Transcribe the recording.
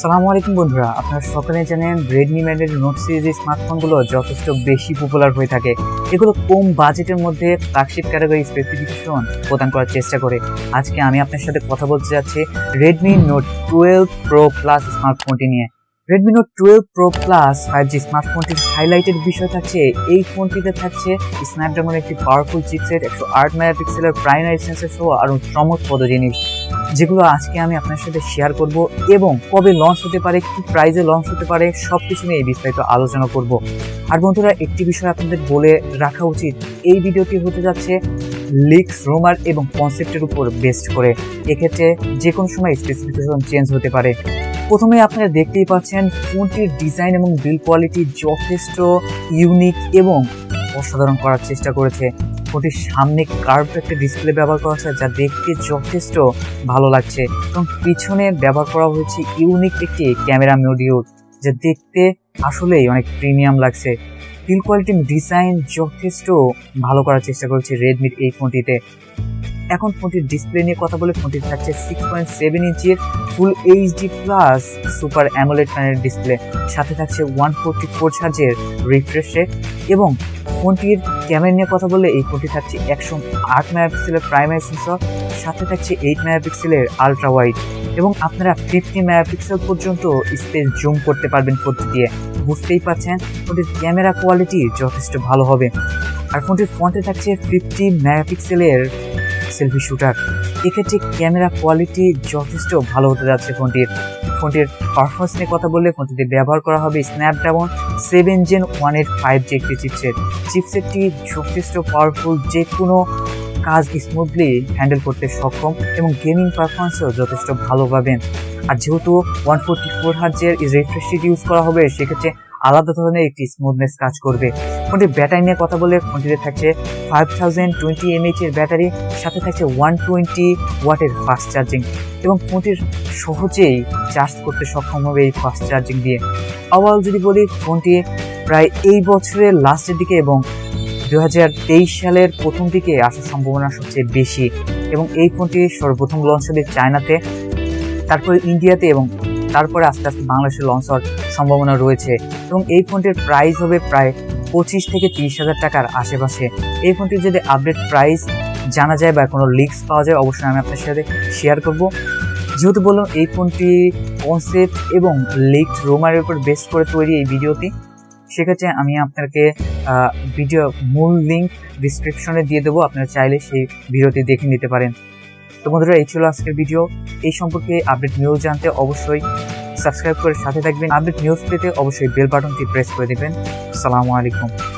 আসসালামু আলাইকুম বন্ধুরা, আপনারা সকলে জানেন Redmi Note সিরিজের স্মার্টফোনগুলো যথেষ্ট বেশি পপুলার হয়ে থাকে। এগুলো কম বাজেটের মধ্যে ফ্ল্যাগশিপ ক্যাটাগরি স্পেসিফিকেশন প্রদান করার চেষ্টা করে। আজকে আমি আপনার সাথে কথা বলতে যাচ্ছি Redmi Note 12 Pro Plus স্মার্টফোনটি নিয়ে। Redmi Note 12 Pro Plus 5G স্মার্টফোনটির highlighted বিষয় থাকছে এই ফোনটিতে থাকছে স্ন্যাপড্রাগনের একটি পাওয়ারফুল চিপসেট, 108 মেগাপিক্সেলের প্রাইমারি সেন্সর সহ আরও চমকপ্রদ জিনিস, যেগুলো আজকে আমি আপনার সাথে শেয়ার করব এবং কবে লঞ্চ হতে পারে, কি প্রাইসে লঞ্চ হতে পারে, সবকিছু নিয়ে বিস্তারিত আলোচনা করব। আর বন্ধুরা, একটি বিষয় আপনাদের বলে রাখা উচিত, এই ভিডিওটি হতে যাচ্ছে লিকস, রুমার এবং কনসেপ্টের উপর বেস্ট করে। এক্ষেত্রে যে কোনো সময় স্পেসিফিকেশন চেঞ্জ হতে পারে। প্রথমে আপনারা দেখতেই পাচ্ছেন ফোনটির ডিজাইন এবং বিল্ড কোয়ালিটি যথেষ্ট ইউনিক এবং অসাধারণ করার চেষ্টা করেছে। ফোনটির সামনে কার্ভ একটা ডিসপ্লে ব্যবহার করা হয়েছে, যা দেখতে যথেষ্ট ভালো লাগছে, এবং পিছনে ব্যবহার করা হয়েছে ইউনিক একটি ক্যামেরা মডিউল, যা দেখতে আসলেই অনেক প্রিমিয়াম লাগছে। বিল্ড কোয়ালিটি ডিজাইন যথেষ্ট ভালো করার চেষ্টা করেছে রেডমির এই ফোনটিতে। এখন ফোনটির ডিসপ্লে নিয়ে কথা বলে, ফোনটি থাকছে 6.7 ইঞ্চির full HD plus super AMOLED panel display, সাথে থাকছে 144 হার্জের রিফ্রেশ রেট। এবং ফোনটির ক্যামেরা নিয়ে কথা বললে, এই ফোনটি থাকছে 108 মেগাপিক্সেলের প্রাইমারি সেন্সর, সাথে থাকছে 8 মেগাপিক্সেলের আলট্রা ওয়াইড, এবং আপনারা 50 মেগাপিক্সেল পর্যন্ত স্পেস জুম করতে পারবেন ফোনটি দিয়ে। বুঝতেই পারছেন ফোনটির ক্যামেরা কোয়ালিটি যথেষ্ট ভালো হবে। আর ফোনটির ফ্রন্টে থাকছে 50 মেগাপিক্সেলের সেলফি শুটার। এক্ষেত্রে ক্যামেরা কোয়ালিটি যথেষ্ট ভালো হতে যাচ্ছে ফোনটির পারফরমেন্স নিয়ে কথা বললে, ফোনটিতে ব্যবহার করা হবে স্ন্যাপড্রাগন 7 Gen 1 5G একটি চিপসেটটি যথেষ্ট পাওয়ারফুল, যে কোনো কাজ স্মুথলি হ্যান্ডেল করতে সক্ষম এবং গেমিং পারফরমেন্সও যথেষ্ট ভালো পাবেন। আর যেহেতু 144 হার্জের রিফ্রেশ রেট ইউজ করা হবে, সেক্ষেত্রে আলাদা ধরনের একটি স্মুথনেস কাজ করবে। ফোনটির ব্যাটারি নিয়ে কথা বলে, ফোনটিতে থাকছে 5020 mAh এর ব্যাটারি, সাথে থাকছে 120 ওয়াটের ফাস্ট চার্জিং, এবং ফোনটির সহজেই চার্জ করতে সক্ষম হবে এই ফাস্ট চার্জিং দিয়ে। ওভারঅল যদি বলি, ফোনটি প্রায় এই বছরের লাস্টের দিকে এবং 2023 সালের প্রথম দিকে আসার সম্ভাবনা সবচেয়ে বেশি, এবং এই ফোনটি সর্বপ্রথম লঞ্চ হবে চায়নাতে, তারপরে ইন্ডিয়াতে, এবং তারপরে আস্তে আস্তে বাংলাদেশে লঞ্চ হওয়ার সম্ভাবনা রয়েছে। এবং এই ফোনটির প্রাইস হবে প্রায় 25 থেকে 30 হাজার টাকার আশেপাশে। এই ফোনটির যদি আপডেট প্রাইস জানা যায় বা কোনো লিক্স পাওয়া যায়, অবশ্যই আমি আপনার সাথে শেয়ার করব। যেহেতু বললাম এই ফোনটি কনসেপ্ট এবং লিকড রুমারের উপর বেস করে তৈরি এই ভিডিওটি, সেক্ষেত্রে আমি আপনাকে ভিডিও মূল লিঙ্ক ডিসক্রিপশনে দিয়ে দেবো, আপনারা চাইলে সেই ভিডিওটি দেখে নিতে পারেন। তো বন্ধুরা, এই ছিল আজকের ভিডিও। এই সম্পর্কে আপডেট নিউজ জানতে অবশ্যই সাবস্ক্রাইব করে সাথে থাকবেন। আপডেট নিউজ পেতে অবশ্যই বেল বাটনটি প্রেস করে দেবেন। আসসালামু আলাইকুম।